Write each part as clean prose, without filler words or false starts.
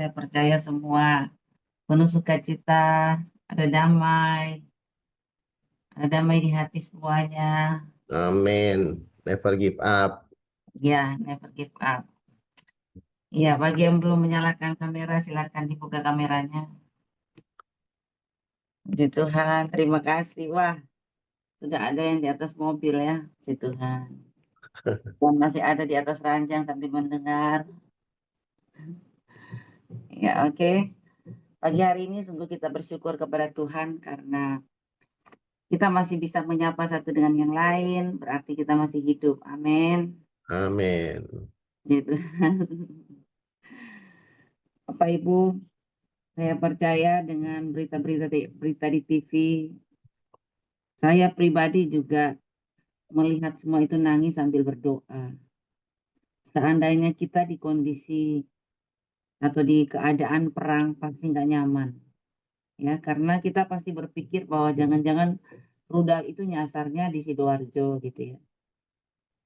saya percaya semua penuh sukacita, ada damai di hati semuanya. Amin. Never give up. Ya, never give up. Ya, bagi yang belum menyalakan kamera, silakan dibuka kameranya. Puji Tuhan, terima kasih. Wah, sudah ada yang di atas mobil ya, puji Tuhan. Dan masih ada di atas ranjang sambil mendengar. Ya, oke. Pagi hari ini sungguh kita bersyukur kepada Tuhan karena kita masih bisa menyapa satu dengan yang lain, berarti kita masih hidup. Amin. Amin. Gitu. Bapak Ibu, saya percaya dengan berita di TV, saya pribadi juga melihat semua itu nangis sambil berdoa. Seandainya kita di kondisi atau di keadaan perang pasti nggak nyaman. Ya, karena kita pasti berpikir bahwa jangan-jangan rudal itu nyasarnya di Sidoarjo gitu ya.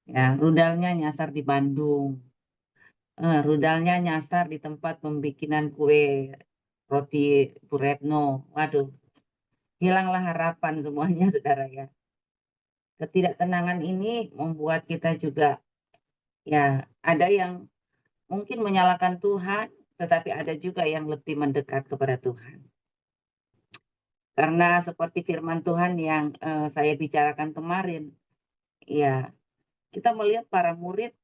Ya, rudalnya nyasar di Bandung. Rudalnya nyasar di tempat pembikinan kue roti Bu Retno. Waduh, hilanglah harapan semuanya, saudara ya. Ketidaktenangan ini membuat kita juga, ya, ada yang mungkin menyalahkan Tuhan, tetapi ada juga yang lebih mendekat kepada Tuhan. Karena seperti firman Tuhan yang saya bicarakan kemarin, ya, kita melihat para murid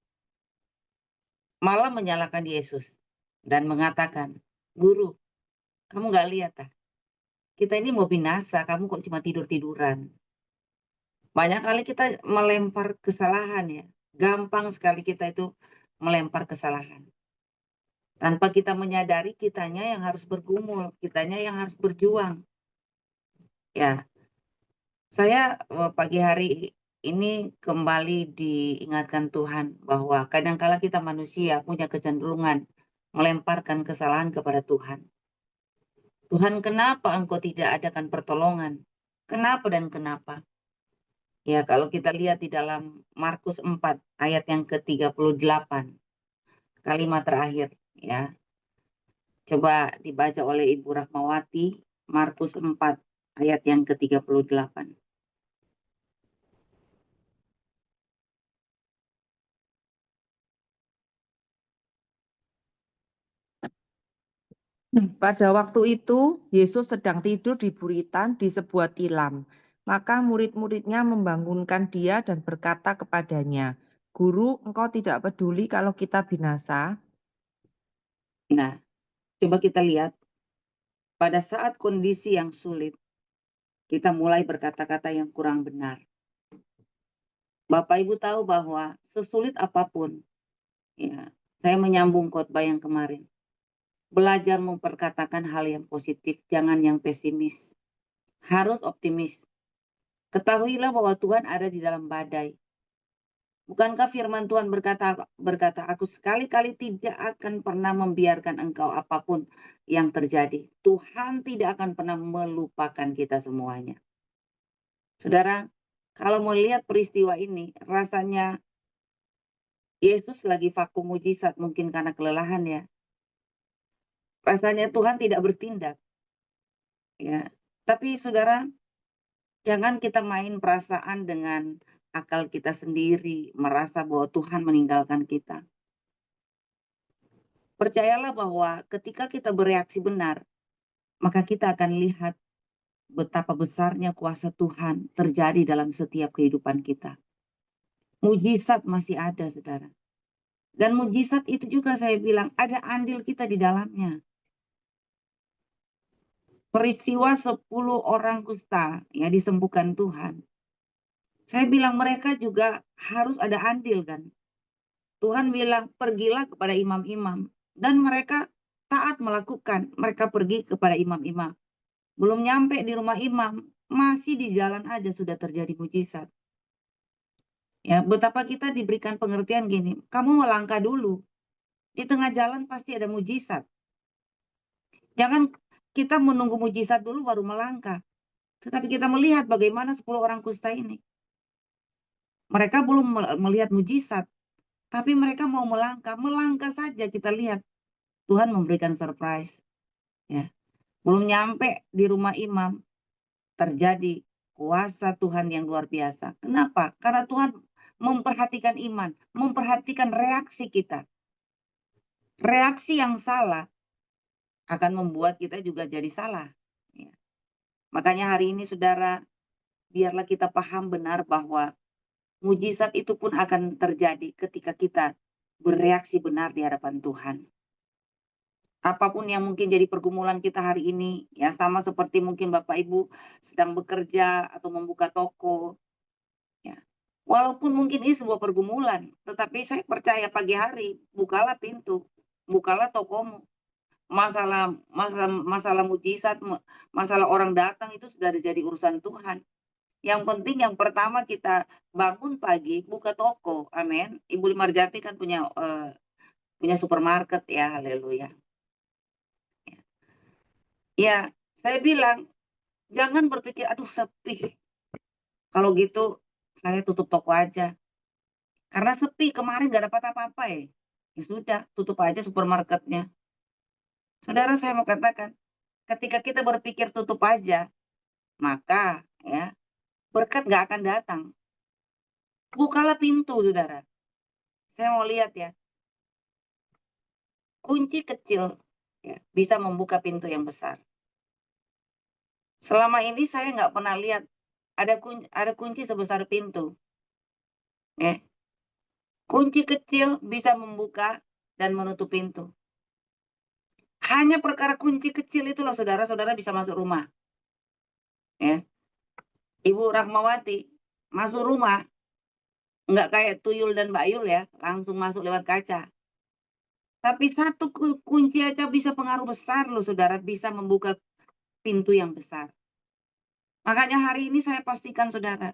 malah menyalahkan Yesus dan mengatakan, Guru, kamu nggak lihat ah, kita ini mau binasa, kamu kok cuma tidur-tiduran. Banyak kali kita melempar kesalahan ya. Gampang sekali kita itu melempar kesalahan. Tanpa kita menyadari kitanya yang harus bergumul, kitanya yang harus berjuang. Ya, saya pagi hari ini kembali diingatkan Tuhan bahwa kadangkala kita manusia punya kecenderungan melemparkan kesalahan kepada Tuhan. Tuhan, kenapa Engkau tidak adakan pertolongan? Kenapa dan kenapa? Ya, kalau kita lihat di dalam Markus 4 ayat yang ke-38, kalimat terakhir ya. Coba dibaca oleh Ibu Rahmawati, Markus 4 ayat yang ke-38. Pada waktu itu, Yesus sedang tidur di buritan di sebuah tilam. Maka murid-muridnya membangunkan dia dan berkata kepadanya, Guru, engkau tidak peduli kalau kita binasa? Nah, coba kita lihat, pada saat kondisi yang sulit, kita mulai berkata-kata yang kurang benar. Bapak Ibu tahu bahwa sesulit apapun, ya, saya menyambung khotbah yang kemarin. Belajar memperkatakan hal yang positif, jangan yang pesimis. Harus optimis. Ketahuilah bahwa Tuhan ada di dalam badai. Bukankah firman Tuhan berkata, aku sekali-kali tidak akan pernah membiarkan engkau apapun yang terjadi. Tuhan tidak akan pernah melupakan kita semuanya. Saudara, kalau melihat peristiwa ini, rasanya Yesus lagi vakum mujizat mungkin karena kelelahan ya. Rasanya Tuhan tidak bertindak. Ya. Tapi saudara, jangan kita main perasaan dengan akal kita sendiri, merasa bahwa Tuhan meninggalkan kita. Percayalah bahwa ketika kita bereaksi benar, maka kita akan lihat betapa besarnya kuasa Tuhan terjadi dalam setiap kehidupan kita. Mujizat masih ada, saudara. Dan mujizat itu juga saya bilang ada andil kita di dalamnya. Peristiwa 10 orang kusta ya disembuhkan Tuhan. Saya bilang mereka juga harus ada andil kan. Tuhan bilang pergilah kepada imam-imam. Dan mereka taat melakukan. Mereka pergi kepada imam-imam. Belum nyampe di rumah imam, masih di jalan aja sudah terjadi mujizat. Ya, betapa kita diberikan pengertian gini, kamu melangkah dulu. Di tengah jalan pasti ada mujizat. Jangan kita menunggu mujizat dulu baru melangkah. Tetapi kita melihat bagaimana 10 orang kusta ini. Mereka belum melihat mujizat, tapi mereka mau melangkah. Melangkah saja kita lihat. Tuhan memberikan surprise, ya. Belum nyampe di rumah imam, terjadi kuasa Tuhan yang luar biasa. Kenapa? Karena Tuhan memperhatikan iman, memperhatikan reaksi kita. Reaksi yang salah akan membuat kita juga jadi salah. Ya. Makanya hari ini saudara, biarlah kita paham benar bahwa mujizat itu pun akan terjadi ketika kita bereaksi benar di hadapan Tuhan. Apapun yang mungkin jadi pergumulan kita hari ini, ya sama seperti mungkin Bapak Ibu sedang bekerja atau membuka toko, ya. Walaupun mungkin ini sebuah pergumulan, tetapi saya percaya pagi hari, bukalah pintu, bukalah tokomu. Masalah mujizat, masalah orang datang itu sudah jadi urusan Tuhan. Yang penting yang pertama kita bangun pagi, buka toko, amin. Ibu Limarjati kan punya supermarket ya, haleluya. Ya, saya bilang, jangan berpikir, aduh sepi. Kalau gitu, saya tutup toko aja. Karena sepi, kemarin nggak dapat apa-apa ya. Ya sudah, tutup aja supermarketnya. Saudara, saya mau katakan, ketika kita berpikir tutup aja, maka ya berkat nggak akan datang. Bukalah pintu, saudara. Saya mau lihat ya, kunci kecil ya, bisa membuka pintu yang besar. Selama ini saya nggak pernah lihat ada kunci sebesar pintu. Ya. Kunci kecil bisa membuka dan menutup pintu. Hanya perkara kunci kecil itu loh saudara-saudara bisa masuk rumah. Ya. Ibu Rahmawati masuk rumah, nggak kayak Tuyul dan Mbak Yul ya, langsung masuk lewat kaca. Tapi satu kunci aja bisa pengaruh besar loh saudara, bisa membuka pintu yang besar. Makanya hari ini saya pastikan saudara,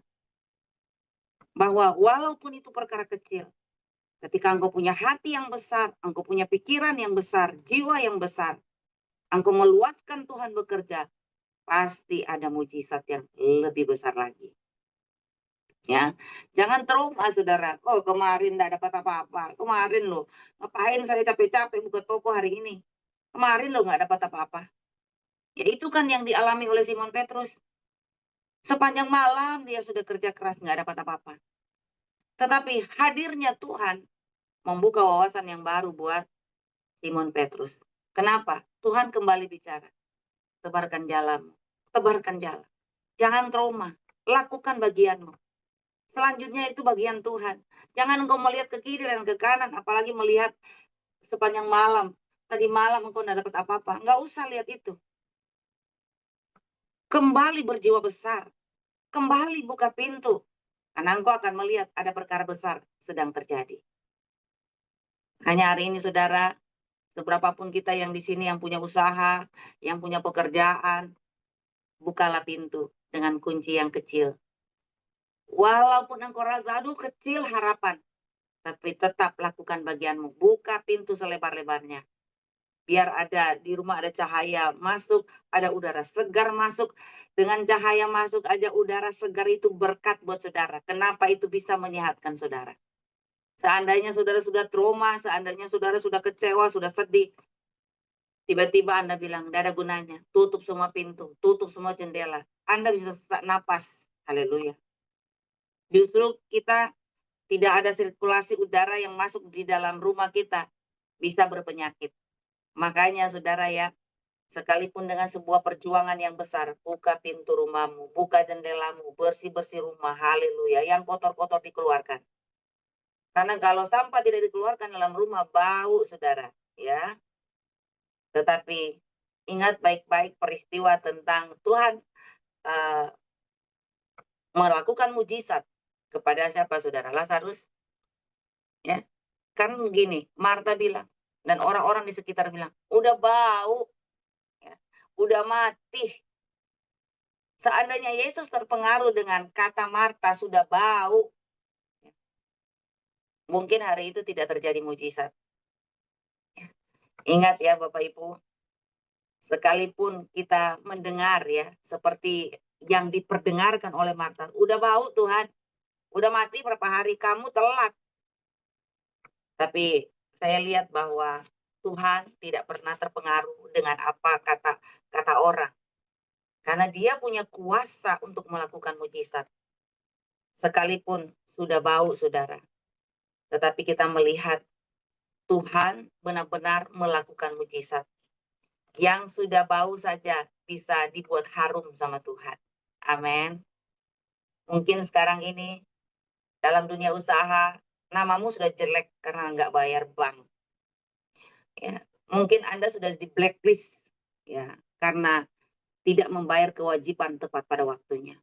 bahwa walaupun itu perkara kecil, ketika engkau punya hati yang besar, engkau punya pikiran yang besar, jiwa yang besar, engkau meluaskan Tuhan bekerja, pasti ada mujizat yang lebih besar lagi. Ya, jangan trauma saudara. Oh kemarin enggak dapat apa-apa. Kemarin loh, ngapain saya capek-capek buka toko hari ini. Kemarin loh nggak dapat apa-apa. Ya itu kan yang dialami oleh Simon Petrus. Sepanjang malam dia sudah kerja keras nggak dapat apa-apa. Tetapi hadirnya Tuhan membuka wawasan yang baru buat Simon Petrus. Kenapa? Tuhan kembali bicara. Tebarkan jalanmu. Tebarkan jalan. Jangan trauma. Lakukan bagianmu. Selanjutnya itu bagian Tuhan. Jangan engkau melihat ke kiri dan ke kanan. Apalagi melihat sepanjang malam. Tadi malam engkau tidak dapat apa-apa. Nggak usah lihat itu. Kembali berjiwa besar. Kembali buka pintu. Karena engkau akan melihat ada perkara besar sedang terjadi. Hanya hari ini saudara, seberapapun kita yang di sini yang punya usaha, yang punya pekerjaan, bukalah pintu dengan kunci yang kecil. Walaupun engkau rasa, aduh kecil harapan, tapi tetap lakukan bagianmu. Buka pintu selebar-lebarnya. Biar ada di rumah ada cahaya masuk, ada udara segar masuk. Dengan cahaya masuk aja udara segar itu berkat buat saudara. Kenapa itu bisa menyehatkan saudara? Seandainya saudara sudah trauma, seandainya saudara sudah kecewa, sudah sedih, tiba-tiba Anda bilang, tidak ada gunanya. Tutup semua pintu, tutup semua jendela. Anda bisa sesak napas. Haleluya. Justru kita tidak ada sirkulasi udara yang masuk di dalam rumah kita. Bisa berpenyakit. Makanya saudara ya, sekalipun dengan sebuah perjuangan yang besar, buka pintu rumahmu, buka jendelamu, bersih-bersih rumah. Haleluya. Yang kotor-kotor dikeluarkan. Karena kalau sampah tidak dikeluarkan dalam rumah, bau saudara. Ya. Tetapi ingat baik-baik peristiwa tentang Tuhan melakukan mujizat kepada siapa saudara? Lazarus. Ya. Kan begini, Marta bilang, dan orang-orang di sekitar bilang, udah bau, ya, udah mati. Seandainya Yesus terpengaruh dengan kata Marta sudah bau, ya, mungkin hari itu tidak terjadi mujizat. Ya. Ingat ya Bapak Ibu, sekalipun kita mendengar ya, seperti yang diperdengarkan oleh Marta, udah bau Tuhan, udah mati berapa hari, kamu telat. Tapi saya lihat bahwa Tuhan tidak pernah terpengaruh dengan apa kata orang. Karena dia punya kuasa untuk melakukan mujizat. Sekalipun sudah bau, saudara. Tetapi kita melihat Tuhan benar-benar melakukan mujizat. Yang sudah bau saja bisa dibuat harum sama Tuhan. Amin. Mungkin sekarang ini dalam dunia usaha, namamu sudah jelek karena nggak bayar bank. Ya, mungkin Anda sudah di blacklist ya karena tidak membayar kewajiban tepat pada waktunya.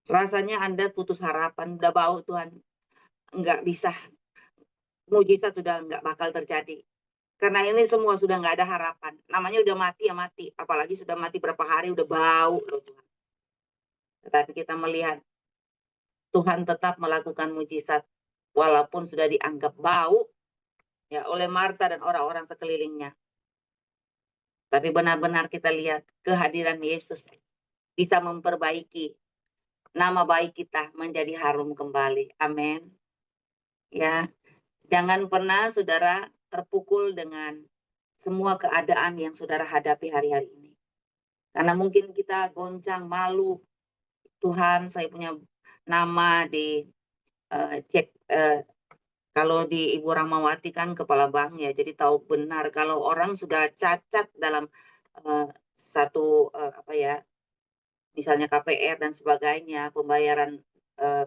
Rasanya Anda putus harapan, udah bau Tuhan, nggak bisa, mujizat sudah nggak bakal terjadi. Karena ini semua sudah nggak ada harapan. Namanya udah mati ya mati, apalagi sudah mati berapa hari udah bau loh Tuhan. Tetapi kita melihat Tuhan tetap melakukan mujizat walaupun sudah dianggap bau ya oleh Marta dan orang-orang sekelilingnya. Tapi benar-benar kita lihat kehadiran Yesus bisa memperbaiki nama baik kita menjadi harum kembali. Amin. Ya, jangan pernah saudara terpukul dengan semua keadaan yang saudara hadapi hari-hari ini. Karena mungkin kita goncang, malu. Tuhan, saya punya nama di kalau di Ibu Rahmawati kan kepala bank ya, jadi tahu benar kalau orang sudah cacat dalam satu apa ya, misalnya KPR dan sebagainya, pembayaran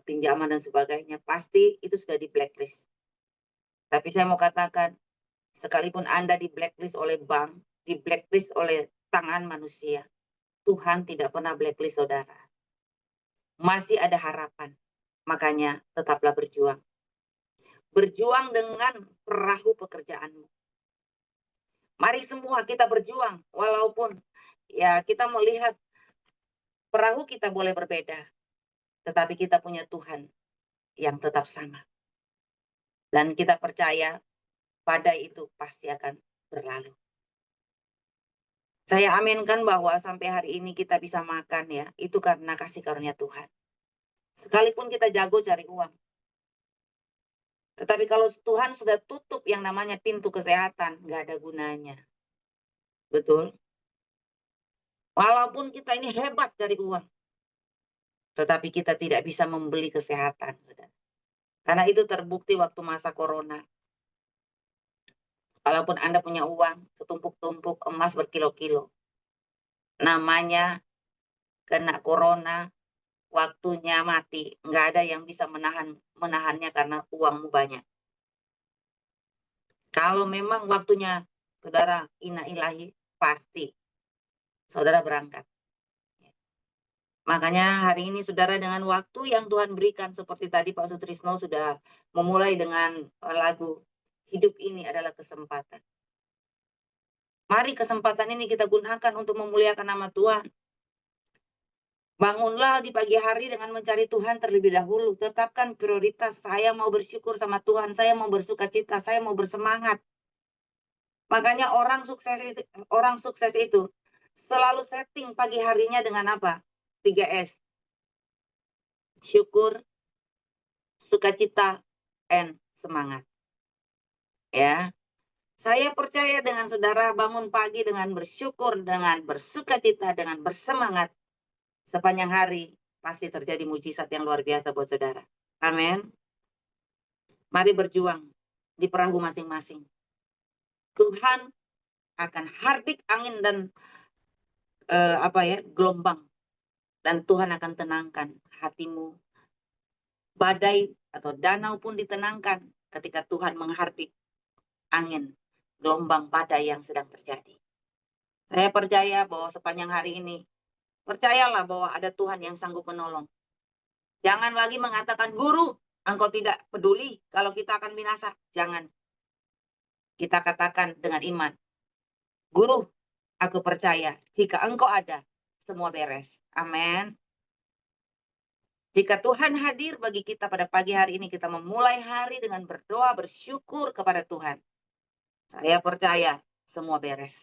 pinjaman dan sebagainya, pasti itu sudah di blacklist. Tapi saya mau katakan, sekalipun Anda di blacklist oleh bank, di blacklist oleh tangan manusia, Tuhan tidak pernah blacklist saudara. Masih ada harapan. Makanya tetaplah berjuang. Berjuang dengan perahu pekerjaanmu. Mari semua kita berjuang. Walaupun ya kita melihat perahu kita boleh berbeda. Tetapi kita punya Tuhan yang tetap sama. Dan kita percaya badai itu pasti akan berlalu. Saya aminkan bahwa sampai hari ini kita bisa makan ya. Itu karena kasih karunia Tuhan. Sekalipun kita jago cari uang. Tetapi kalau Tuhan sudah tutup yang namanya pintu kesehatan, nggak ada gunanya. Betul? Walaupun kita ini hebat cari uang. Tetapi kita tidak bisa membeli kesehatan. Saudara. Karena itu terbukti waktu masa corona. Walaupun Anda punya uang, setumpuk-tumpuk emas berkilo-kilo. Namanya kena corona, waktunya mati. Nggak ada yang bisa menahannya karena uangmu banyak. Kalau memang waktunya saudara ina ilahi, pasti saudara berangkat. Makanya hari ini saudara dengan waktu yang Tuhan berikan seperti tadi Pak Sutrisno sudah memulai dengan lagu hidup ini adalah kesempatan. Mari kesempatan ini kita gunakan untuk memuliakan nama Tuhan. Bangunlah di pagi hari dengan mencari Tuhan terlebih dahulu. Tetapkan prioritas. Saya mau bersyukur sama Tuhan. Saya mau bersukacita. Saya mau bersemangat. Makanya orang sukses itu selalu setting pagi harinya dengan apa? 3S. Syukur, sukacita, and semangat. Ya. Saya percaya dengan saudara bangun pagi dengan bersyukur, dengan bersukacita, dengan bersemangat. Sepanjang hari pasti terjadi mujizat yang luar biasa buat saudara. Amin. Mari berjuang di perahu masing-masing. Tuhan akan hardik angin dan gelombang. Dan Tuhan akan tenangkan hatimu. Badai atau danau pun ditenangkan ketika Tuhan menghardik angin, gelombang badai yang sedang terjadi. Saya percaya bahwa sepanjang hari ini, percayalah bahwa ada Tuhan yang sanggup menolong. Jangan lagi mengatakan, guru, engkau tidak peduli kalau kita akan binasa. Jangan. Kita katakan dengan iman, guru, aku percaya jika engkau ada, semua beres. Amin. Jika Tuhan hadir bagi kita pada pagi hari ini, kita memulai hari dengan berdoa, bersyukur kepada Tuhan. Saya percaya semua beres.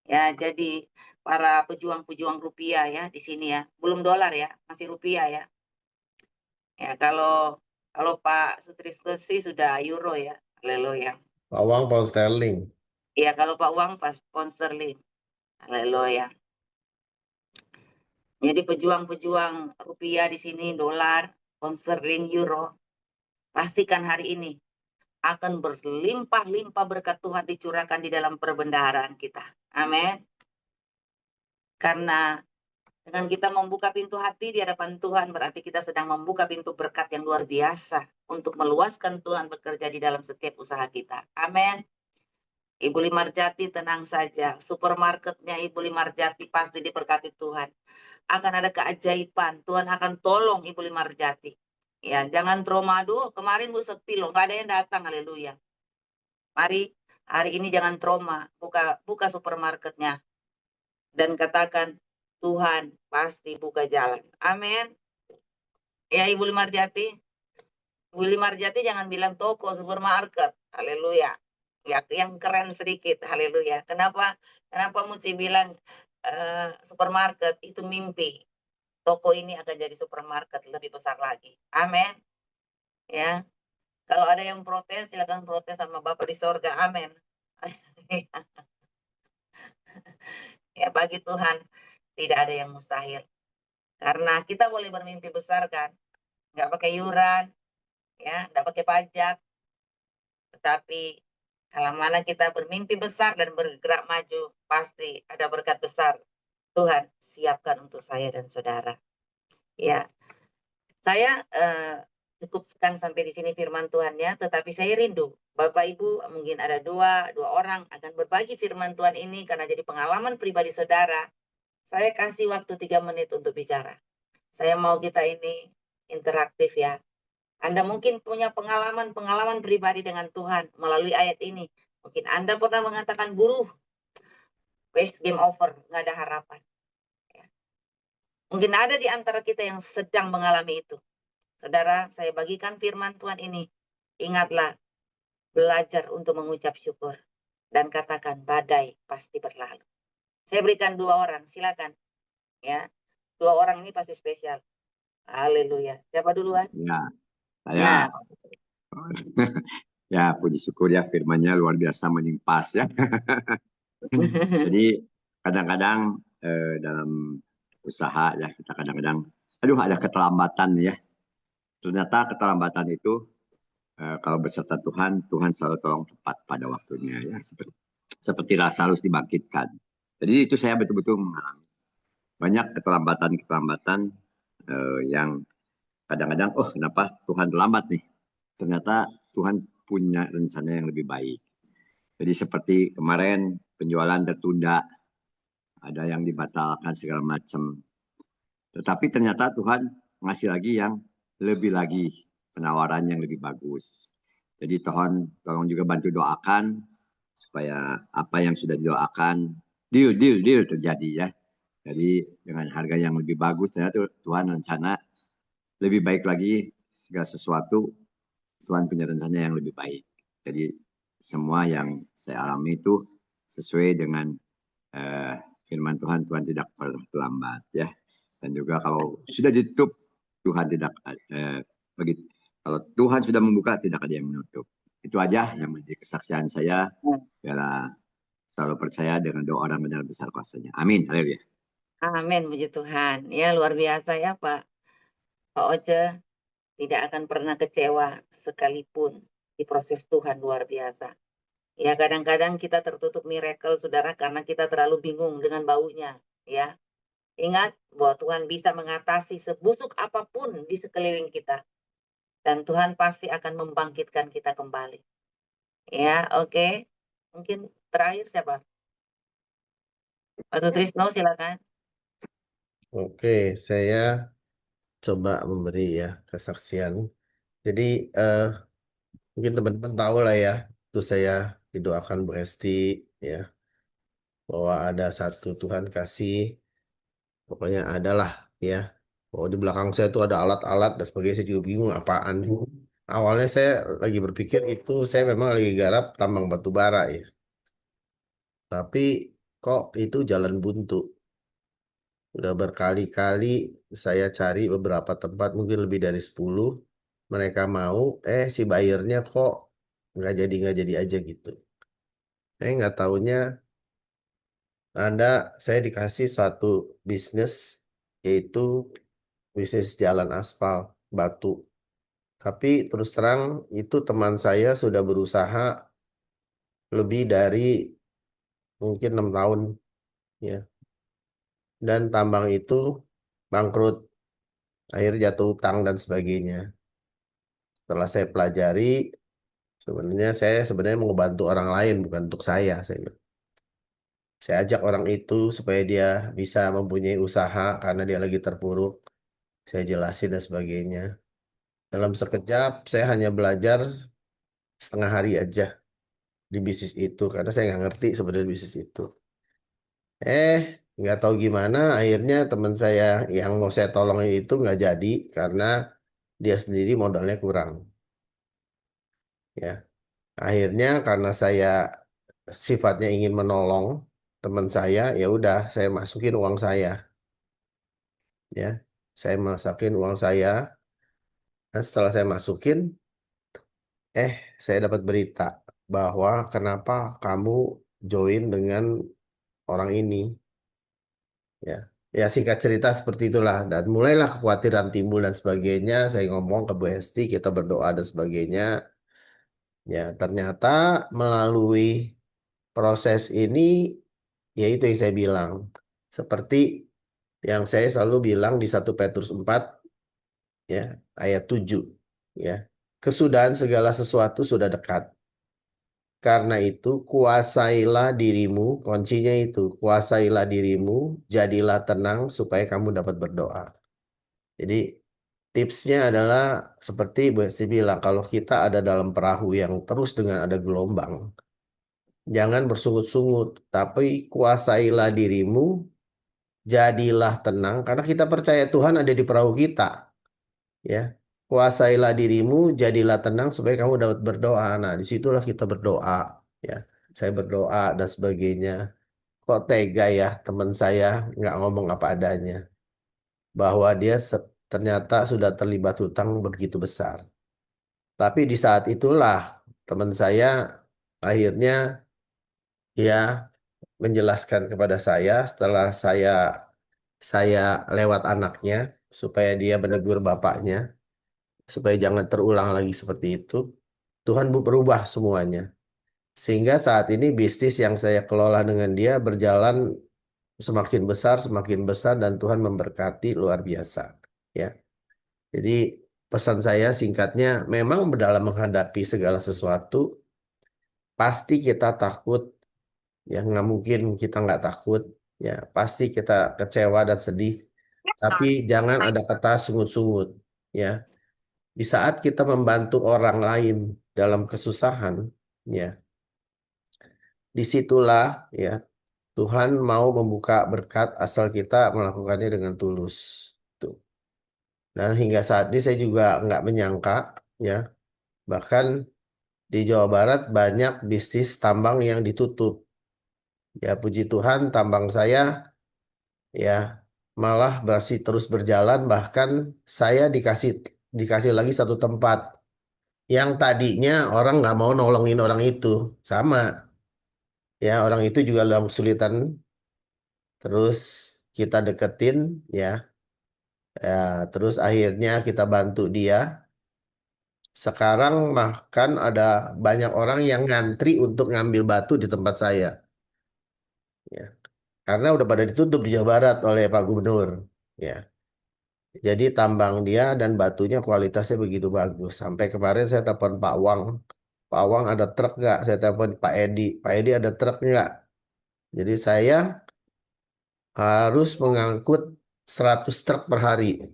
Ya, jadi para pejuang-pejuang rupiah ya di sini ya, belum dolar ya, masih rupiah ya. Ya, kalau Pak Sutrisno sih sudah euro ya, haleluya. Pak Wang pound sterling. Ya, kalau Pak Uang pas pound sterling. Haleluya. Jadi pejuang-pejuang rupiah di sini, dolar, pound sterling, euro, pastikan hari ini akan berlimpah-limpah berkat Tuhan dicurahkan di dalam perbendaharaan kita. Amin. Karena dengan kita membuka pintu hati di hadapan Tuhan, berarti kita sedang membuka pintu berkat yang luar biasa untuk meluaskan Tuhan bekerja di dalam setiap usaha kita. Amin. Ibu Limarjati tenang saja. Supermarketnya Ibu Limarjati pasti diberkati Tuhan. Akan ada keajaiban. Tuhan akan tolong Ibu Limarjati. Ya, jangan trauma. Aduh, kemarin Bu sepi loh. Nggak ada yang datang. Haleluya. Mari hari ini jangan trauma. Buka supermarketnya. Dan katakan, Tuhan pasti buka jalan. Amin. Ya, Ibu Limarjati. Ibu Limarjati jangan bilang toko, supermarket. Haleluya. Ya, yang keren sedikit. Haleluya. Kenapa mesti bilang supermarket? Itu mimpi. Toko ini akan jadi supermarket lebih besar lagi. Amin. Ya. Kalau ada yang protes, silakan protes sama Bapak di sorga. Amin. Ya, bagi Tuhan tidak ada yang mustahil. Karena kita boleh bermimpi besar kan. Nggak pakai iuran, ya, nggak pakai pajak. Tetapi kalau mana kita bermimpi besar dan bergerak maju, pasti ada berkat besar. Tuhan siapkan untuk saya dan saudara. Ya, saya cukupkan sampai di sini firman Tuhannya, tetapi saya rindu Bapak Ibu mungkin ada dua orang akan berbagi firman Tuhan ini karena jadi pengalaman pribadi saudara. Saya kasih waktu 3 menit untuk bicara. Saya mau kita ini interaktif ya. Anda mungkin punya pengalaman pribadi dengan Tuhan melalui ayat ini. Mungkin Anda pernah mengatakan, guru, waste game over, nggak ada harapan. Ya. Mungkin ada di antara kita yang sedang mengalami itu. Saudara, saya bagikan firman Tuhan ini. Ingatlah, belajar untuk mengucap syukur. Dan katakan, badai pasti berlalu. Saya berikan 2 orang, silakan. Ya, 2 orang ini pasti spesial. Haleluya. Siapa duluan? Ya, saya Nah, ya puji syukur ya firman-Nya luar biasa menimpas ya. Jadi kadang-kadang dalam usaha ya kita kadang-kadang aduh ada keterlambatan ya. Ternyata keterlambatan itu kalau beserta Tuhan, Tuhan selalu tolong tepat pada waktunya ya seperti Lazarus dibangkitkan. Jadi itu saya betul-betul mengalami banyak keterlambatan yang kadang-kadang kenapa Tuhan terlambat nih? Ternyata Tuhan punya rencana yang lebih baik. Jadi seperti kemarin penjualan tertunda, ada yang dibatalkan segala macam. Tetapi ternyata Tuhan ngasih lagi yang lebih lagi, penawaran yang lebih bagus. Jadi tolong juga bantu doakan supaya apa yang sudah didoakan deal terjadi ya. Jadi dengan harga yang lebih bagus ternyata Tuhan rencana lebih baik lagi, segala sesuatu Tuhan punya rencana yang lebih baik. Jadi semua yang saya alami itu sesuai dengan firman Tuhan. Tuhan tidak pernah terlambat ya. Dan juga kalau sudah ditutup, Tuhan tidak begitu. Kalau Tuhan sudah membuka, tidak ada yang menutup. Itu aja yang menjadi kesaksian saya. Biarlah selalu percaya dengan doa orang benar besar kuasanya. Amin. Haleluya. amin, puji Tuhan. Ya, luar biasa ya Pak Oce. Tidak akan pernah kecewa sekalipun di proses Tuhan luar biasa. Ya, kadang-kadang kita tertutup miracle, saudara, karena kita terlalu bingung dengan baunya. Ya, ingat bahwa Tuhan bisa mengatasi sebusuk apapun di sekeliling kita. Dan Tuhan pasti akan membangkitkan kita kembali. Ya, oke. Mungkin terakhir siapa? Pak Trisno, silakan. Oke, saya coba memberi ya kesaksian. Jadi mungkin teman-teman tahu lah ya, itu saya didoakan Bu Esti ya, bahwa ada satu Tuhan kasih, pokoknya adalah ya. Oh, di belakang saya tuh ada alat-alat dan sebagainya, saya juga bingung apaan. Awalnya saya lagi berpikir itu saya memang lagi garap tambang batu bara ya. Tapi kok itu jalan buntu. Udah berkali-kali saya cari beberapa tempat, mungkin lebih dari 10. Mereka mau, si bayarnya kok nggak jadi aja gitu. Saya nggak taunya saya dikasih satu bisnis, yaitu bisnis jalan aspal batu. Tapi terus terang itu teman saya sudah berusaha lebih dari mungkin 6 tahun ya. Dan tambang itu bangkrut, akhirnya jatuh utang dan sebagainya. Setelah saya pelajari, saya sebenarnya mau bantu orang lain, bukan untuk saya. Saya ajak orang itu supaya dia bisa mempunyai usaha karena dia lagi terpuruk. Saya jelasin dan sebagainya. Dalam sekejap, saya hanya belajar setengah hari aja di bisnis itu karena saya nggak ngerti sebenarnya bisnis itu. Nggak tahu gimana, akhirnya teman saya yang mau saya tolong itu nggak jadi karena dia sendiri modalnya kurang. Ya, akhirnya karena saya sifatnya ingin menolong teman saya, ya udah saya masukin uang saya. Ya, saya masukin uang saya. Nah, setelah saya masukin, saya dapat berita bahwa kenapa kamu join dengan orang ini. Ya, ya singkat cerita seperti itulah. Dan mulailah kekhawatiran timbul dan sebagainya. Saya ngomong ke Bu Hesti, kita berdoa dan sebagainya. Ya, ternyata melalui proses ini, ya itu yang saya bilang. Seperti yang saya selalu bilang di 1 Petrus 4, ya, ayat 7. Ya, kesudahan segala sesuatu sudah dekat. Karena itu kuasailah dirimu, kuncinya itu, kuasailah dirimu, jadilah tenang supaya kamu dapat berdoa. Jadi tipsnya adalah seperti Bu Hesti bilang, kalau kita ada dalam perahu yang terus dengan ada gelombang, jangan bersungut-sungut, tapi kuasailah dirimu, jadilah tenang, karena kita percaya Tuhan ada di perahu kita. Ya, kuasailah dirimu, jadilah tenang supaya kamu dapat berdoa. Nah, disitulah kita berdoa. Ya, saya berdoa dan sebagainya. Kok tega ya teman saya nggak ngomong apa adanya, bahwa dia ternyata sudah terlibat hutang begitu besar. Tapi di saat itulah teman saya akhirnya ya menjelaskan kepada saya setelah saya lewat anaknya supaya dia menegur bapaknya supaya jangan terulang lagi seperti itu. Tuhan berubah semuanya. Sehingga saat ini bisnis yang saya kelola dengan dia berjalan semakin besar dan Tuhan memberkati luar biasa. Ya. Jadi pesan saya singkatnya, memang dalam menghadapi segala sesuatu pasti kita takut, ya nggak mungkin kita nggak takut, ya pasti kita kecewa dan sedih. Tapi jangan ada kata sungut-sungut, ya. Di saat kita membantu orang lain dalam kesusahan, ya disitulah ya Tuhan mau membuka berkat asal kita melakukannya dengan tulus. Tuh. Dan hingga saat ini saya juga nggak menyangka, ya bahkan di Jawa Barat banyak bisnis tambang yang ditutup. Ya puji Tuhan tambang saya ya malah masih terus berjalan, bahkan saya dikasih lagi satu tempat yang tadinya orang nggak mau nolongin orang itu, sama ya orang itu juga dalam kesulitan, terus kita deketin ya, terus akhirnya kita bantu dia. Sekarang bahkan ada banyak orang yang ngantri untuk ngambil batu di tempat saya, ya karena udah pada ditutup di Jawa Barat oleh Pak Gubernur, ya. Jadi tambang dia dan batunya kualitasnya begitu bagus. Sampai kemarin saya telepon Pak Wang. Pak Wang ada truk nggak? Saya telepon Pak Edi. Pak Edi ada truk nggak? Jadi saya harus mengangkut 100 truk per hari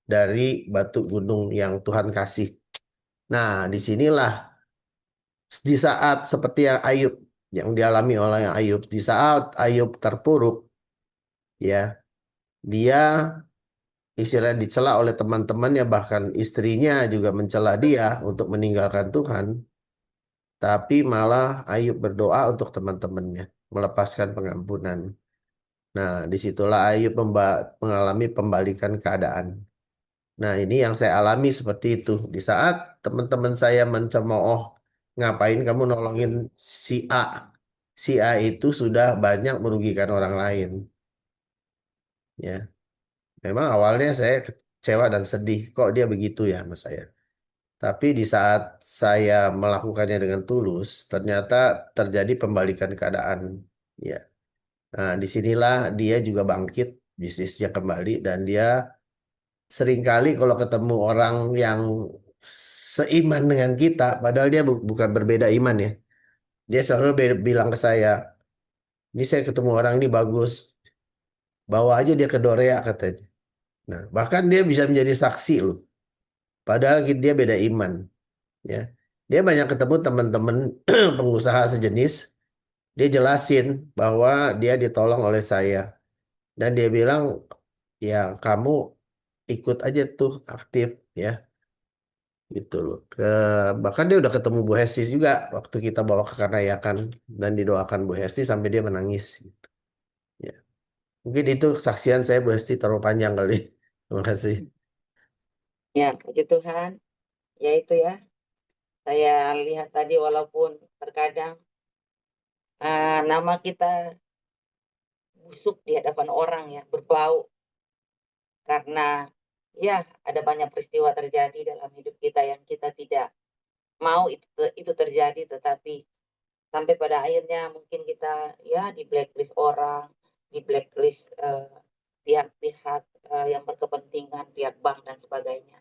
dari batu gunung yang Tuhan kasih. Nah, disinilah di saat seperti yang Ayub, yang dialami oleh Ayub. Di saat Ayub terpuruk, ya dia istilahnya dicela oleh teman-temannya, bahkan istrinya juga mencela dia untuk meninggalkan Tuhan. Tapi malah Ayub berdoa untuk teman-temannya, melepaskan pengampunan. Nah, disitulah Ayub mengalami pembalikan keadaan. Nah, ini yang saya alami seperti itu. Di saat teman-teman saya mencemooh ngapain kamu nolongin si A? Si A itu sudah banyak merugikan orang lain. Ya, memang awalnya saya kecewa dan sedih. Kok dia begitu ya sama saya? Tapi di saat saya melakukannya dengan tulus, ternyata terjadi pembalikan keadaan. Ya, nah disinilah dia juga bangkit, bisnisnya kembali, dan dia seringkali kalau ketemu orang yang seiman dengan kita, padahal dia bukan berbeda iman ya. Dia selalu bilang ke saya, ini saya ketemu orang ini bagus, bawa aja dia ke Dorea katanya. Nah, bahkan dia bisa menjadi saksi loh. Padahal dia beda iman, ya. Dia banyak ketemu teman-teman pengusaha sejenis. Dia jelasin bahwa dia ditolong oleh saya, dan dia bilang, ya kamu ikut aja tuh aktif, ya, gitu loh. Bahkan dia udah ketemu Bu Hesti juga waktu kita bawa ke Kanayakan dan didoakan Bu Hesti sampai dia menangis. Gitu. Ya, mungkin itu kesaksian saya Bu Hesti terlalu panjang kali. Terima kasih. Ya, puji Tuhan. Ya itu ya. Saya lihat tadi walaupun terkadang nama kita busuk di hadapan orang ya, berbau. Karena ya ada banyak peristiwa terjadi dalam hidup kita yang kita tidak mau itu terjadi, tetapi sampai pada akhirnya mungkin kita ya di blacklist orang, di blacklist pihak-pihak yang berkepentingan, pihak bank dan sebagainya.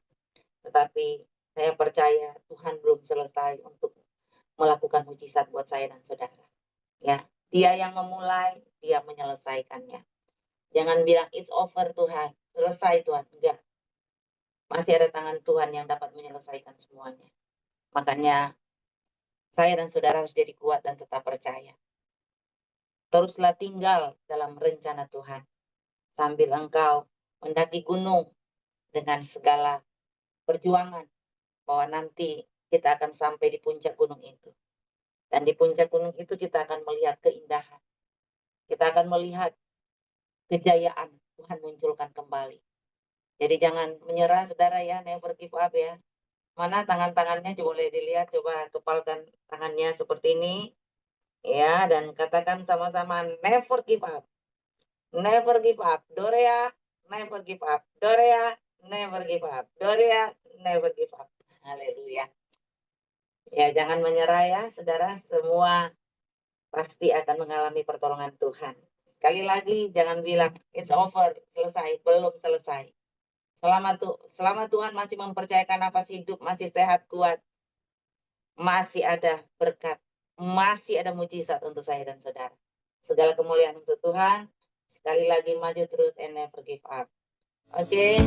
Tetapi saya percaya Tuhan belum selesai untuk melakukan mujizat buat saya dan saudara. Ya, Dia yang memulai, Dia menyelesaikannya. Jangan bilang it's over Tuhan, selesai Tuhan. Enggak, masih ada tangan Tuhan yang dapat menyelesaikan semuanya. Makanya saya dan saudara harus jadi kuat dan tetap percaya. Teruslah tinggal dalam rencana Tuhan sambil engkau mendaki gunung dengan segala perjuangan, bahwa nanti kita akan sampai di puncak gunung itu. Dan di puncak gunung itu kita akan melihat keindahan. Kita akan melihat kejayaan Tuhan munculkan kembali. Jadi jangan menyerah saudara ya, never give up ya. Mana tangan-tangannya boleh dilihat, coba kepalkan tangannya seperti ini. Ya, dan katakan sama-sama never give up. Never give up. Dorea, never give up. Dorea, never give up. Dorea, never give up. Haleluya. Ya, jangan menyerah ya, saudara. Semua pasti akan mengalami pertolongan Tuhan. Sekali lagi, jangan bilang, it's over, selesai. Belum selesai. Selama Tuhan masih mempercayakan nafas hidup, masih sehat, kuat, masih ada berkat, masih ada mujizat untuk saya dan saudara. Segala kemuliaan untuk Tuhan. Sekali lagi maju terus and never give up. Oke.